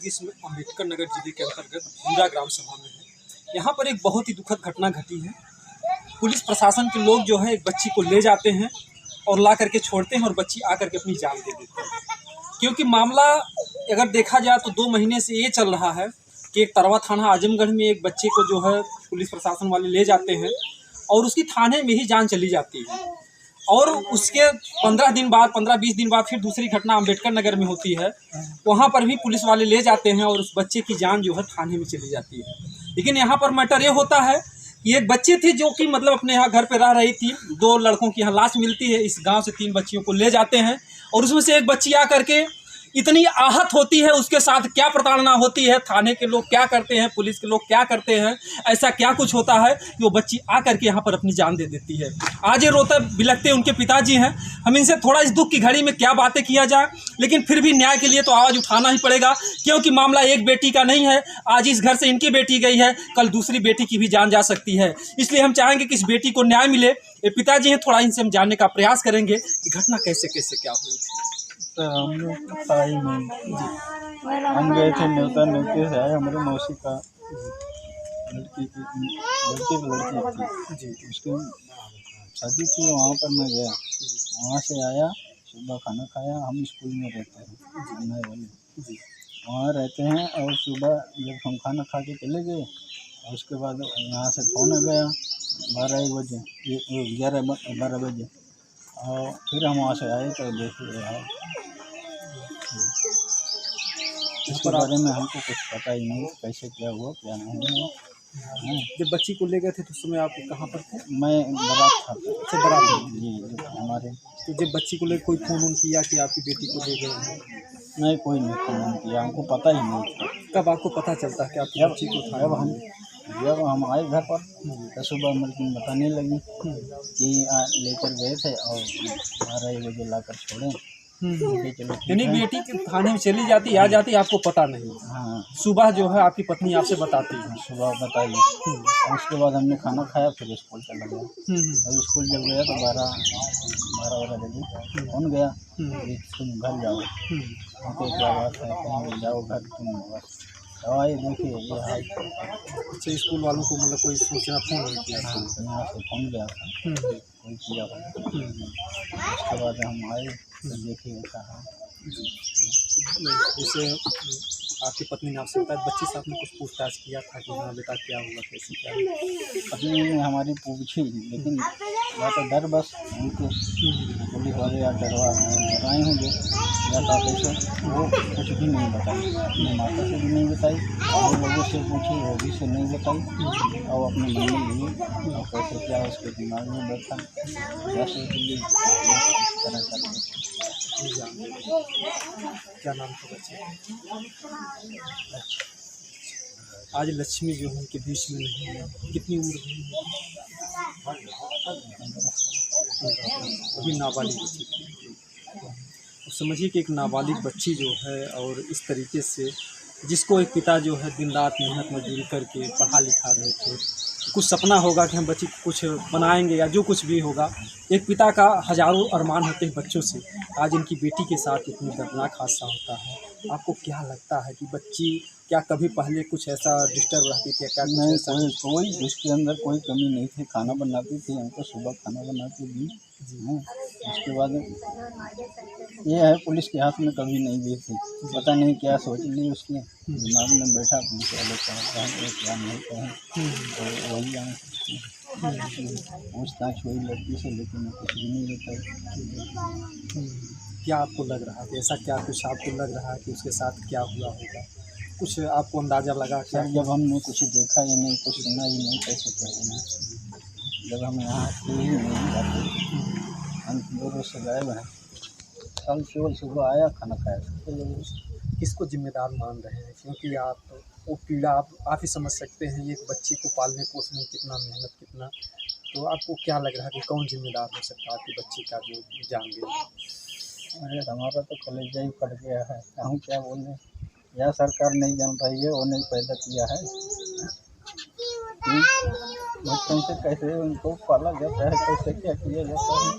दुर्ग में अम्बेडकर नगर जिले के अंतर्गत भूरा ग्राम सभा में है। यहाँ पर एक बहुत ही दुखद घटना घटी है। पुलिस प्रशासन के लोग जो है एक बच्ची को ले जाते हैं और ला करके छोड़ते हैं और बच्ची आकर के अपनी जान दे देती है। क्योंकि मामला अगर देखा जाए तो 2 महीने से ये चल रहा है कि एक तरवा थाना आजमगढ़ में एक बच्चे को जो है पुलिस प्रशासन वाले ले जाते हैं और उसकी थाने में ही जान चली जाती है और उसके 15-20 दिन बाद फिर दूसरी घटना अम्बेडकर नगर में होती है। वहाँ पर भी पुलिस वाले ले जाते हैं और उस बच्चे की जान जो है थाने में चली जाती है। लेकिन यहाँ पर मैटर ये होता है कि एक बच्ची थी जो कि मतलब अपने यहाँ घर पे रह रही थी। 2 लड़कों की यहाँ लाश मिलती है। इस गांव से 3 बच्चियों को ले जाते हैं और उसमें से एक बच्ची आकर के इतनी आहत होती है, उसके साथ क्या प्रताड़ना होती है, थाने के लोग क्या करते हैं, पुलिस के लोग क्या करते हैं, ऐसा क्या कुछ होता है कि वो बच्ची आकर के यहाँ पर अपनी जान दे देती है। आज ये रोते बिलखते उनके पिताजी हैं। हम इनसे थोड़ा इस दुख की घड़ी में क्या बातें किया जाए, लेकिन फिर भी न्याय के लिए तो आवाज़ उठाना ही पड़ेगा, क्योंकि मामला एक बेटी का नहीं है। आज इस घर से इनकी बेटी गई है, कल दूसरी बेटी की भी जान जा सकती है। इसलिए हम चाहेंगे कि इस बेटी को न्याय मिले। ये पिताजी हैं, थोड़ा इनसे हम जानने का प्रयास करेंगे कि घटना कैसे क्या हुई थी। तो हम लोग पता ही नहीं। हम गए थे न्योते से आए, हमारे मौसी का लड़की थी जी, उसकी शादी थी। वहाँ पर मैं गया, वहाँ से आया, सुबह खाना खाया। हम स्कूल में रहते हैं नए वाले जी, वहाँ रहते हैं। और सुबह जब हम खाना खा के चले गए, उसके बाद यहाँ से फ़ोन आ गया 12 बजे, 11-12 बजे। और फिर हम वहाँ से आए तो देखिए यार, इसके बारे में हमको कुछ पता ही नहीं, कैसे क्या हुआ क्या नहीं हुआ। जब बच्ची को ले गए थे तो उस समय आप कहाँ पर थे? मैं बारात था। अच्छा, बारात में जी हमारे। तो जब बच्ची को ले कोई फ़ोन किया कि आपकी बेटी को ले गए हैं? नहीं, कोई नहीं फ़ोन किया, हमको पता ही नहीं था। कब आपको पता चलता है कि आपकी बच्ची को था? जब हम आए घर पर तो सुबह मलकिन बताने लगी कि लेकर गए थे और 12 बजे लाकर छोड़े। चलो यानी बेटी के थाने में चली जाती आ जाती, आपको पता नहीं? हाँ, सुबह जो है आपकी पत्नी आपसे बताती है? सुबह बताई। और उसके बाद हमने खाना खाया, फिर स्कूल चला गया। और स्कूल जब गया तो 12 बजे फोन गया कि तुम घर जाओ। हमको क्या बात है, कहीं जाओ घर तुम बस। दवाई देखिए ये हाल। अच्छा, स्कूल वालों को मतलब कोई सूचना फ़ोन नहीं किया? हाँ, यहाँ से फ़ोन गया था, कोई किया। उसके बाद हम आए तो देखिए कहा। जैसे आपकी पत्नी ने आपसे बताया, बच्ची से आपने कुछ पूछताछ किया था कि हाँ बेटा क्या हुआ, कैसे क्या हुआ? पत्नी ने हमारी पूछी, लेकिन या तो डर बस उनको पुलिस वाले या डरवाए होंगे या था कैसे, वो कुछ भी नहीं बताई। अपने माता से भी नहीं बताई और लोगों से पूछी, वो भी से नहीं बताई। और अपने मन में लिए और कैसे क्या उसके दिमाग में बैठा, जैसे इस तरह करके। क्या नाम था बच्चे? आज लक्ष्मी जो है उनके बीच में नहीं है। कितनी उम्र हुई है? अभी नाबालिग बच्ची थी। तो समझिए कि एक नाबालिग बच्ची जो है और इस तरीके से जिसको एक पिता जो है दिन रात मेहनत मजदूरी करके पढ़ा लिखा रहे थे, कुछ सपना होगा कि हम बच्ची को कुछ बनाएंगे या जो कुछ भी होगा। एक पिता का हज़ारों अरमान होते हैं बच्चों से, आज इनकी बेटी के साथ इतनी दर्दनाक हादसा होता है। आपको क्या लगता है कि बच्ची क्या कभी पहले कुछ ऐसा डिस्टर्ब रहती थी क्या? नहीं, कोई उसके अंदर कोई कमी नहीं थी। खाना बनाती थी, हमको सुबह खाना बनाती थी। उसके बाद ये है, पुलिस के हाथ में कभी नहीं गई थी। पता नहीं क्या सोच ली उसके दिमाग में बैठा, पुलिस वाले क्या नहीं कहें तो वही जान सकते हैं। पूछताछ हुई लड़की से, लेकिन कुछ भी नहीं बताई। क्या आपको लग रहा है, ऐसा क्या कुछ आपको लग रहा है कि उसके साथ क्या हुआ होगा? कुछ आपको अंदाज़ा लगा? सर जब हमने कुछ देखा ही नहीं, कुछ सुना ही नहीं, कैसे कहना। जब हम यहाँ थे ही नहीं जाते, हम 2 रोज से गायब हैं। कल केवल सुबह आया, खाना खाया। किसको जिम्मेदार मान रहे हैं? क्योंकि आप वो पीड़ा आप ही समझ सकते हैं, एक बच्ची को पालने पोसने में कितना मेहनत, कितना। तो आपको क्या लग रहा है कि कौन जिम्मेदार हो सकता है आपकी बच्ची का जो जान गई? अरे हमारा तो कलेजा ही फट गया है, हम क्या बोलें। या सरकार नहीं जान रही है, वो नहीं पैदा किया है। बच्चों से कैसे उनको पाला जाता है, कैसे क्या किया जाता है।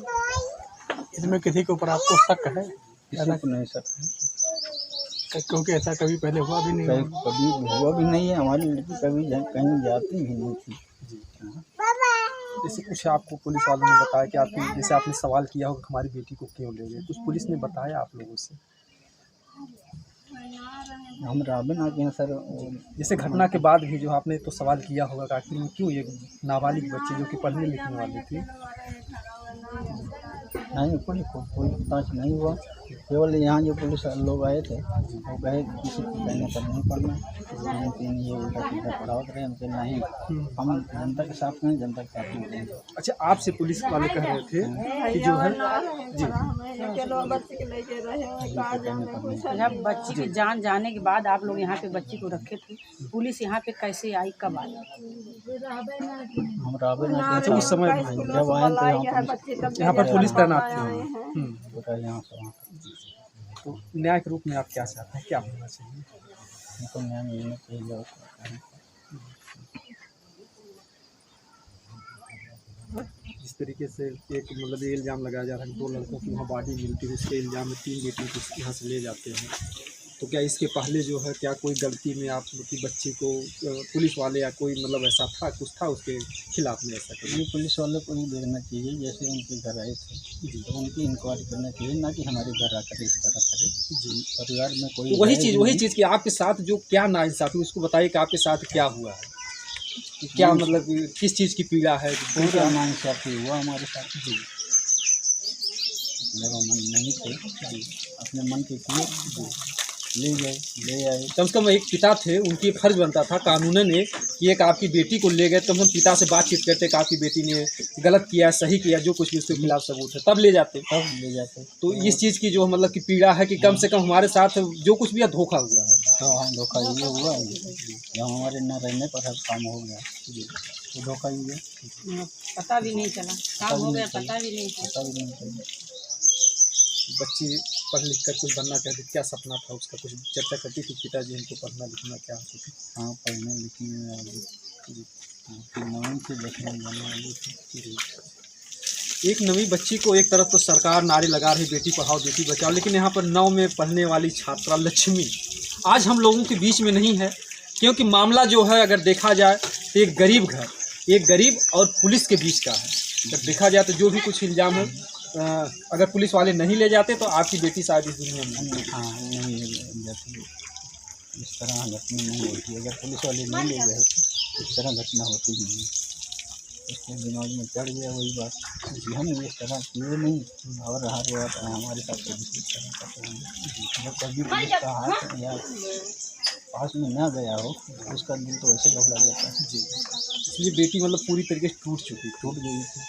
इसमें किसी के ऊपर आपको शक है? किसी को नहीं शक है। क्योंकि ऐसा कभी पहले हुआ भी नहीं कभी हुआ भी नहीं है। हमारी लड़की कभी कहीं जाती भी नहीं थी। जैसे कुछ आपको पुलिस वालों ने बताया कि आपकी, जैसे आपने सवाल किया होगा हमारी बेटी को क्यों ले गए, कुछ पुलिस ने बताया आप लोगों से? हम राबे ना के हैं सर। जैसे घटना के बाद भी जो आपने तो सवाल किया होगा कि आखिर में क्यों ये नाबालिग बच्चे जो कि पढ़ने लिखने वाली थी? नहीं, कोई पूछताछ नहीं हुआ। केवल यहाँ जो पुलिस लोग आए थे वो कहे किसी को कहने पर नहीं पढ़ना, लेकिन ये उल्टा सीधा पढ़ावत रहे। हमसे नहीं, हम जनता के साथ में, जनता के साथ में रहेंगे। अच्छा, आपसे पुलिस वाले कह रहे थे कि जो है जी जब बच्ची की जान जाने के बाद आप लोग यहाँ पे बच्ची को रखे थे, पुलिस यहाँ पे कैसे आई, कब आई? हम राबे ना अच्छा, उस समय जब आए तो यहाँ पर पुलिस तैनात थी। यहाँ से वहाँ तो न्याय के रूप में आप क्या चाहते हैं, क्या होना चाहिए? हमको न्याय मिलना चाहिए। जिस तरीके से एक मतलब ये इल्ज़ाम लगाया जा रहा है कि 2 लड़कों की वहाँ बॉडी मिलती है, उसके इल्ज़ाम में 3 बेटियों को यहाँ से ले जाते हैं, तो क्या इसके पहले जो है क्या कोई गलती में आप लोग की बच्ची को पुलिस वाले या कोई मतलब ऐसा था, कुछ था उसके खिलाफ में ऐसा करिए? पुलिस वाले को ही देखना चाहिए। जैसे उनके घर आए थे तो उनकी इंक्वायरी करना चाहिए, ना कि हमारे घर आकर इस तरह करे। जी, परिवार में कोई तो वही चीज़ कि आपके साथ जो क्या नाइंसाफ़ी, उसको बताइए कि आपके साथ क्या हुआ है, क्या मतलब किस चीज़ की पीड़ा है? पूरा नाइंसाफ़ी हुआ हमारे साथ। जी, मेरा मन नहीं थे, अपने मन के किए, ले गए, ले आए। कम से कम एक पिता थे, उनकी फर्ज बनता था कानूनन कि एक आपकी बेटी को ले गए, तो हम पिता से बातचीत करते कि आपकी बेटी ने गलत किया, सही किया, जो कुछ भी उसके खिलाफ सबूत है, तब ले जाते। तो इस चीज़ की जो मतलब की पीड़ा है कि कम से कम हमारे साथ जो कुछ भी धोखा हुआ है, तो हम धोखा ये हुआ है जब हमारे न रहने पर हर काम हो गया। तो धोखा ही है, पता भी नहीं चला, काम हो गया, पता भी नहीं चला। बच्ची पढ़ लिख कर कुछ बनना चाहती, क्या सपना था उसका, कुछ चर्चा करती थी पिताजी उनको पढ़ना लिखना क्या होती थी? हाँ, पढ़ने लिखने में वाली 9वीं से 10वीं जाने वाली थी। एक नवी बच्ची को एक तरफ तो सरकार नारे लगा रही बेटी पढ़ाओ बेटी बचाओ, लेकिन यहाँ पर 9 में पढ़ने वाली छात्रा लक्ष्मी आज हम लोगों के बीच में नहीं है, क्योंकि मामला जो है अगर देखा जाए तो एक गरीब घर, एक गरीब और पुलिस के बीच का है। जब देखा जाए तो जो भी कुछ इल्ज़ाम है, अगर पुलिस वाले नहीं ले जाते तो आपकी बेटी शायद इस दुनिया में नहीं जाती, इस तरह घटना नहीं होती। अगर पुलिस वाले नहीं ले गए तो इस तरह घटना होती ही नहीं। उसके दिमाग में चढ़ गया वही बात कि हम इस तरह किए नहीं, और हर बात हमारे साथ पुलिस इस तरह करते हैं। जब कभी पुलिस का हाथ या पास में ना गया हो उसका दिल तो ऐसे घबरा जाता है। जी, इसलिए बेटी मतलब पूरी तरीके से टूट गई थी।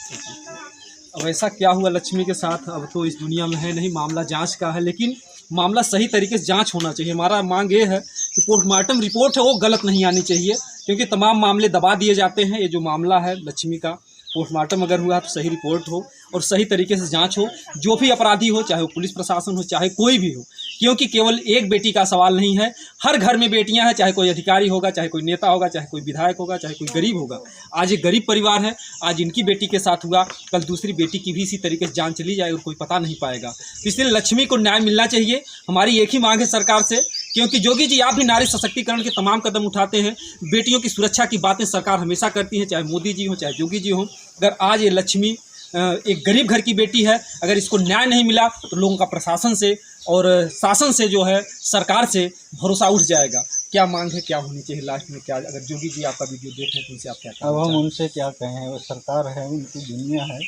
अब ऐसा क्या हुआ लक्ष्मी के साथ, अब तो इस दुनिया में है नहीं, मामला जांच का है, लेकिन मामला सही तरीके से जांच होना चाहिए। हमारा मांग ये है कि पोस्टमार्टम रिपोर्ट है वो गलत नहीं आनी चाहिए, क्योंकि तमाम मामले दबा दिए जाते हैं। ये जो मामला है लक्ष्मी का, पोस्टमार्टम अगर हुआ तो सही रिपोर्ट हो और सही तरीके से जांच हो, जो भी अपराधी हो, चाहे वो पुलिस प्रशासन हो, चाहे कोई भी हो, क्योंकि केवल एक बेटी का सवाल नहीं है, हर घर में बेटियां हैं, चाहे कोई अधिकारी होगा, चाहे कोई नेता होगा, चाहे कोई विधायक होगा, चाहे कोई गरीब होगा। आज एक गरीब परिवार है, आज इनकी बेटी के साथ हुआ, कल दूसरी बेटी की भी इसी तरीके से जान चली जाए और कोई पता नहीं पाएगा। तो इसलिए लक्ष्मी को न्याय मिलना चाहिए। हमारी एक ही मांग है सरकार से, क्योंकि योगी जी आप भी नारी सशक्तिकरण के तमाम कदम उठाते हैं, बेटियों की सुरक्षा की बातें सरकार हमेशा करती है, चाहे मोदी जी हो, चाहे योगी जी हो। अगर आज ये लक्ष्मी एक गरीब घर की बेटी है, अगर इसको न्याय नहीं मिला तो लोगों का प्रशासन से और शासन से जो है सरकार से भरोसा उठ जाएगा। क्या मांग है, क्या होनी चाहिए लास्ट में, क्या अगर योगी जी आपका वीडियो देख रहे हैं तो उनसे आप क्या अब हम उनसे क्या कहें, वो सरकार है, उनकी दुनिया है,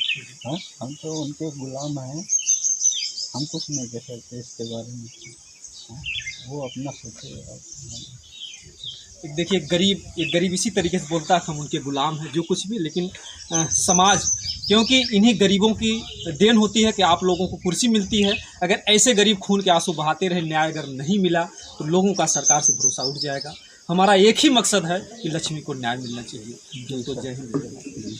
हम तो उनके गुलाम हैं, हम कुछ नहीं कह सकते इसके बारे में। वो अपना सोचे। देखिए एक गरीब इसी तरीके से बोलता है हम उनके गुलाम हैं, जो कुछ भी, लेकिन समाज, क्योंकि इन्हीं गरीबों की देन होती है कि आप लोगों को कुर्सी मिलती है। अगर ऐसे गरीब खून के आंसू बहाते रहे, न्याय अगर नहीं मिला तो लोगों का सरकार से भरोसा उठ जाएगा। हमारा एक ही मकसद है कि लक्ष्मी को न्याय मिलना चाहिए। तो जय हिंद।